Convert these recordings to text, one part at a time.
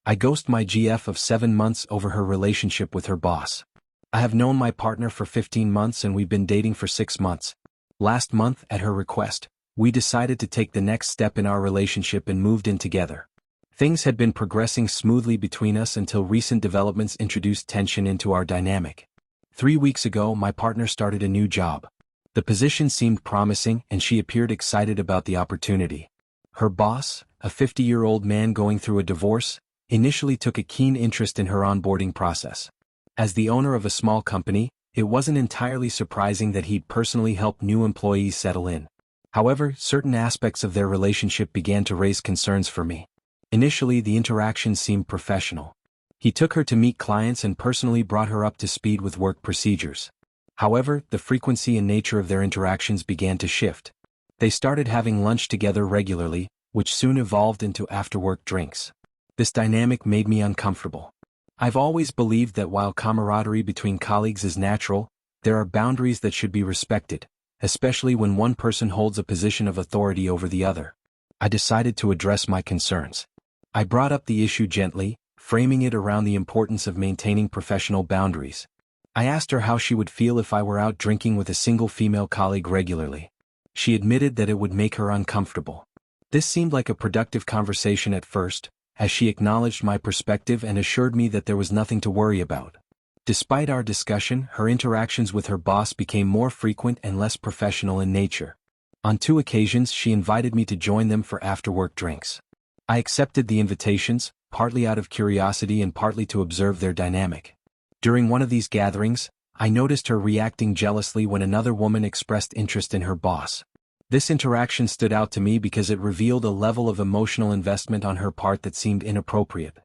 I ghost my GF of 7 months over her relationship with her boss. I have known my partner for 15 months and we've been dating for 6 months. Last month, at her request, we decided to take the next step in our relationship and moved in together. Things had been progressing smoothly between us until recent developments introduced tension into our dynamic. 3 weeks ago, my partner started a new job. The position seemed promising and she appeared excited about the opportunity. Her boss, a 50-year-old man going through a divorce, initially took a keen interest in her onboarding process. As the owner of a small company, it wasn't entirely surprising that he'd personally help new employees settle in. However, certain aspects of their relationship began to raise concerns for me. Initially, the interaction seemed professional. He took her to meet clients and personally brought her up to speed with work procedures. However, the frequency and nature of their interactions began to shift. They started having lunch together regularly, which soon evolved into after-work drinks. This dynamic made me uncomfortable. I've always believed that while camaraderie between colleagues is natural, there are boundaries that should be respected, especially when one person holds a position of authority over the other. I decided to address my concerns. I brought up the issue gently, framing it around the importance of maintaining professional boundaries. I asked her how she would feel if I were out drinking with a single female colleague regularly. She admitted that it would make her uncomfortable. This seemed like a productive conversation at first, as she acknowledged my perspective and assured me that there was nothing to worry about. Despite our discussion, her interactions with her boss became more frequent and less professional in nature. On 2 occasions, she invited me to join them for after-work drinks. I accepted the invitations, partly out of curiosity and partly to observe their dynamic. During one of these gatherings, I noticed her reacting jealously when another woman expressed interest in her boss. This interaction stood out to me because it revealed a level of emotional investment on her part that seemed inappropriate.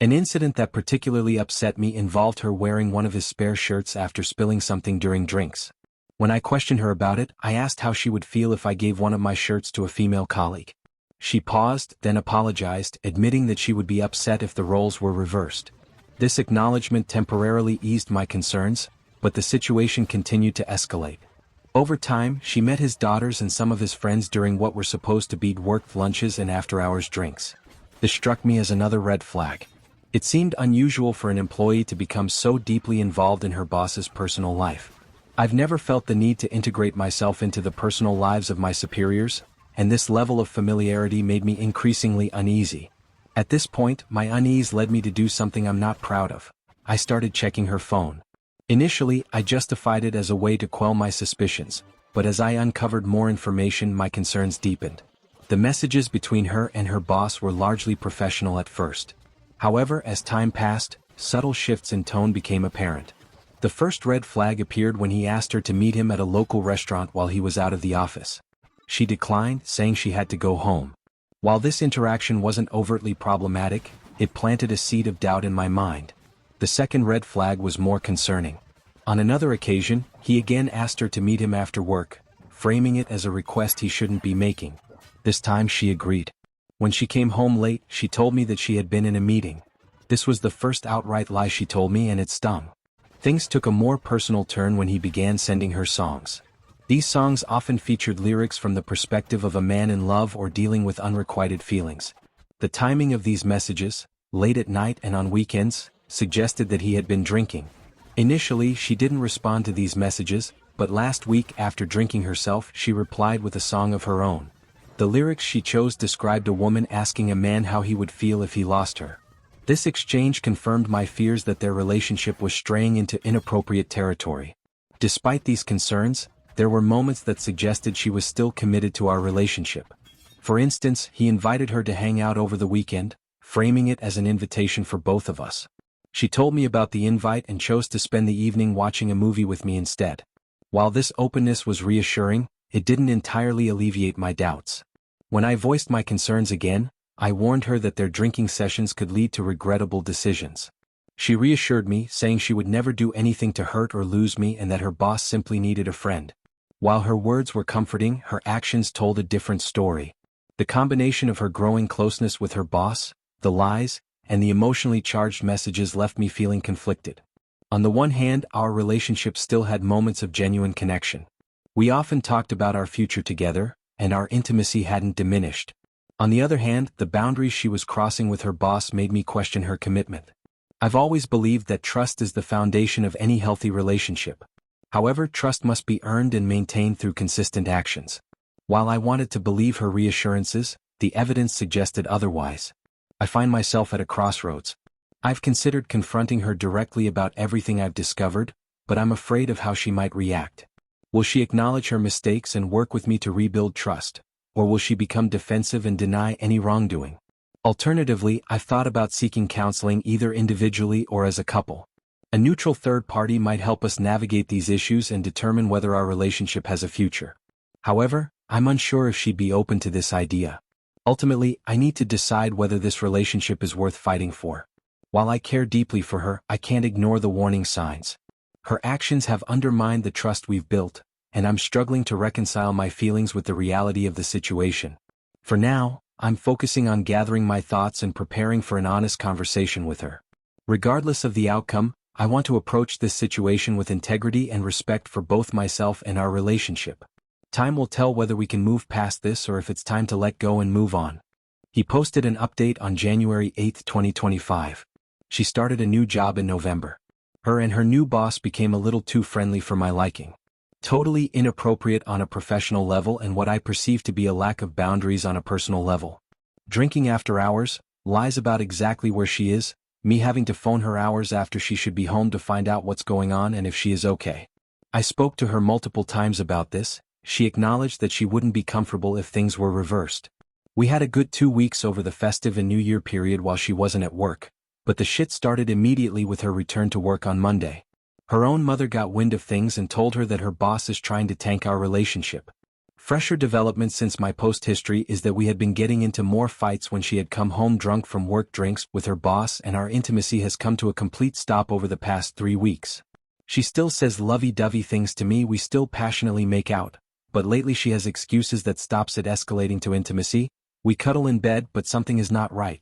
An incident that particularly upset me involved her wearing one of his spare shirts after spilling something during drinks. When I questioned her about it, I asked how she would feel if I gave one of my shirts to a female colleague. She paused, then apologized, admitting that she would be upset if the roles were reversed. This acknowledgement temporarily eased my concerns, but the situation continued to escalate. Over time, she met his daughters and some of his friends during what were supposed to be work lunches and after-hours drinks. This struck me as another red flag. It seemed unusual for an employee to become so deeply involved in her boss's personal life. I've never felt the need to integrate myself into the personal lives of my superiors, and this level of familiarity made me increasingly uneasy. At this point, my unease led me to do something I'm not proud of. I started checking her phone. Initially, I justified it as a way to quell my suspicions, but as I uncovered more information, my concerns deepened. The messages between her and her boss were largely professional at first. However, as time passed, subtle shifts in tone became apparent. The first red flag appeared when he asked her to meet him at a local restaurant while he was out of the office. She declined, saying she had to go home. While this interaction wasn't overtly problematic, it planted a seed of doubt in my mind. The second red flag was more concerning. On another occasion, he again asked her to meet him after work, framing it as a request he shouldn't be making. This time she agreed. When she came home late, she told me that she had been in a meeting. This was the first outright lie she told me, and it stung. Things took a more personal turn when he began sending her songs. These songs often featured lyrics from the perspective of a man in love or dealing with unrequited feelings. The timing of these messages, late at night and on weekends, suggested that he had been drinking. Initially, she didn't respond to these messages, but last week after drinking herself, she replied with a song of her own. The lyrics she chose described a woman asking a man how he would feel if he lost her. This exchange confirmed my fears that their relationship was straying into inappropriate territory. Despite these concerns, there were moments that suggested she was still committed to our relationship. For instance, he invited her to hang out over the weekend, framing it as an invitation for both of us. She told me about the invite and chose to spend the evening watching a movie with me instead. While this openness was reassuring, it didn't entirely alleviate my doubts. When I voiced my concerns again, I warned her that their drinking sessions could lead to regrettable decisions. She reassured me, saying she would never do anything to hurt or lose me and that her boss simply needed a friend. While her words were comforting, her actions told a different story. The combination of her growing closeness with her boss, the lies, and the emotionally charged messages left me feeling conflicted. On the one hand, our relationship still had moments of genuine connection. We often talked about our future together, and our intimacy hadn't diminished. On the other hand, the boundaries she was crossing with her boss made me question her commitment. I've always believed that trust is the foundation of any healthy relationship. However, trust must be earned and maintained through consistent actions. While I wanted to believe her reassurances, the evidence suggested otherwise. I find myself at a crossroads. I've considered confronting her directly about everything I've discovered, but I'm afraid of how she might react. Will she acknowledge her mistakes and work with me to rebuild trust, or will she become defensive and deny any wrongdoing? Alternatively, I've thought about seeking counseling either individually or as a couple. A neutral third party might help us navigate these issues and determine whether our relationship has a future. However, I'm unsure if she'd be open to this idea. Ultimately, I need to decide whether this relationship is worth fighting for. While I care deeply for her, I can't ignore the warning signs. Her actions have undermined the trust we've built, and I'm struggling to reconcile my feelings with the reality of the situation. For now, I'm focusing on gathering my thoughts and preparing for an honest conversation with her. Regardless of the outcome, I want to approach this situation with integrity and respect for both myself and our relationship. Time will tell whether we can move past this or if it's time to let go and move on. He posted an update on January 8, 2025. She started a new job in November. Her and her new boss became a little too friendly for my liking. Totally inappropriate on a professional level and what I perceive to be a lack of boundaries on a personal level. Drinking after hours, lies about exactly where she is, me having to phone her hours after she should be home to find out what's going on and if she is okay. I spoke to her multiple times about this. She acknowledged that she wouldn't be comfortable if things were reversed. We had a good 2 weeks over the festive and New Year period while she wasn't at work, but the shit started immediately with her return to work on Monday. Her own mother got wind of things and told her that her boss is trying to tank our relationship. Fresher development since my post history is that we had been getting into more fights when she had come home drunk from work drinks with her boss, and our intimacy has come to a complete stop over the past 3 weeks. She still says lovey-dovey things to me, we still passionately make out, but lately she has excuses that stops it escalating to intimacy. We cuddle in bed, but something is not right.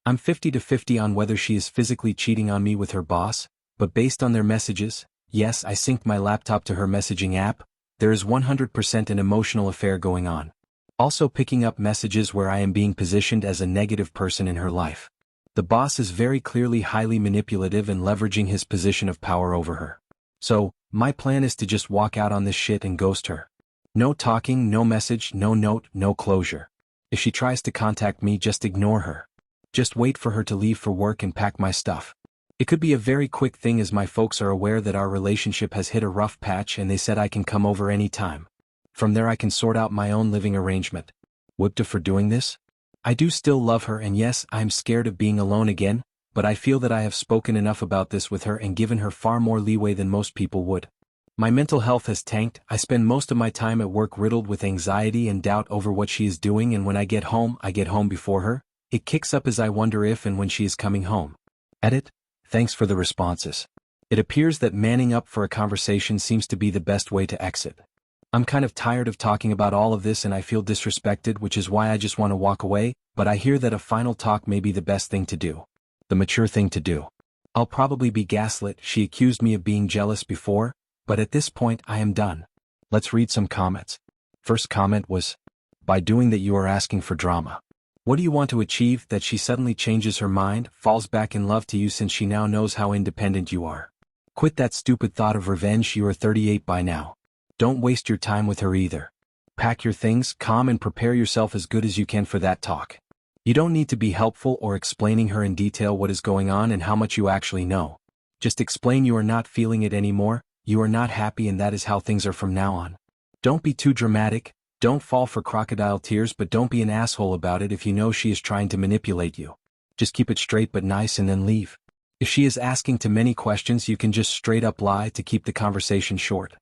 I'm 50-50 on whether she is physically cheating on me with her boss, but based on their messages, yes, I synced my laptop to her messaging app, there is 100% an emotional affair going on. Also picking up messages where I am being positioned as a negative person in her life. The boss is very clearly highly manipulative and leveraging his position of power over her. So, my plan is to just walk out on this shit and ghost her. No talking, no message, no note, no closure. If she tries to contact me, just ignore her. Just wait for her to leave for work and pack my stuff. It could be a very quick thing as my folks are aware that our relationship has hit a rough patch and they said I can come over any time. From there I can sort out my own living arrangement. Whoopta for doing this? I do still love her, and yes, I am scared of being alone again, but I feel that I have spoken enough about this with her and given her far more leeway than most people would. My mental health has tanked. I spend most of my time at work riddled with anxiety and doubt over what she is doing, and when I get home before her. It kicks up as I wonder if and when she is coming home. Edit. Thanks for the responses. It appears that manning up for a conversation seems to be the best way to exit. I'm kind of tired of talking about all of this and I feel disrespected, which is why I just want to walk away, but I hear that a final talk may be the best thing to do. The mature thing to do. I'll probably be gaslit. She accused me of being jealous before, but at this point I am done. Let's read some comments. First comment was, by doing that you are asking for drama. What do you want to achieve? That she suddenly changes her mind, falls back in love to you since she now knows how independent you are. Quit that stupid thought of revenge. You are 38 by now. Don't waste your time with her either. Pack your things, calm, and prepare yourself as good as you can for that talk. You don't need to be helpful or explaining her in detail what is going on and how much you actually know. Just explain you are not feeling it anymore, you are not happy, and that is how things are from now on. Don't be too dramatic. Don't fall for crocodile tears, but don't be an asshole about it if you know she is trying to manipulate you. Just keep it straight but nice and then leave. If she is asking too many questions, you can just straight up lie to keep the conversation short.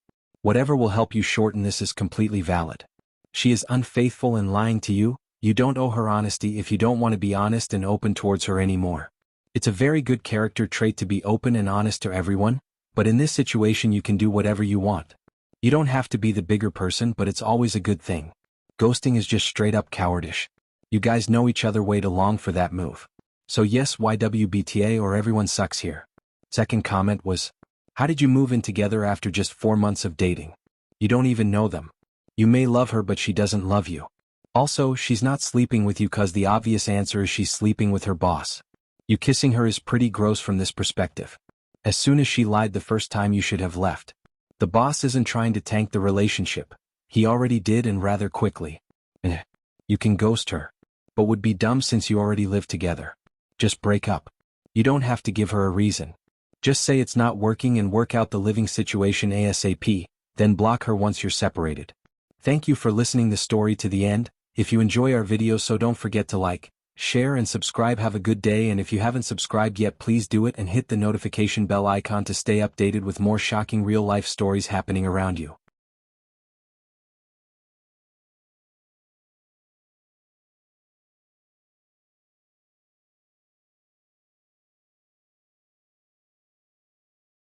Whatever will help you shorten this is completely valid. She is unfaithful and lying to you. You don't owe her honesty if you don't want to be honest and open towards her anymore. It's a very good character trait to be open and honest to everyone, but in this situation you can do whatever you want. You don't have to be the bigger person, but it's always a good thing. Ghosting is just straight up cowardice. You guys know each other way too long for that move. So yes, YWBTA or everyone sucks here. Second comment was, how did you move in together after just 4 months of dating? You don't even know them. You may love her but she doesn't love you. Also, she's not sleeping with you cause the obvious answer is she's sleeping with her boss. You kissing her is pretty gross from this perspective. As soon as she lied the first time you should have left. The boss isn't trying to tank the relationship. He already did and rather quickly. You can ghost her. But would be dumb since you already live together. Just break up. You don't have to give her a reason. Just say it's not working and work out the living situation ASAP, then block her once you're separated. Thank you for listening the story to the end. If you enjoy our videos, so don't forget to like, share and subscribe. Have a good day, and if you haven't subscribed yet, please do it and hit the notification bell icon to stay updated with more shocking real-life stories happening around you.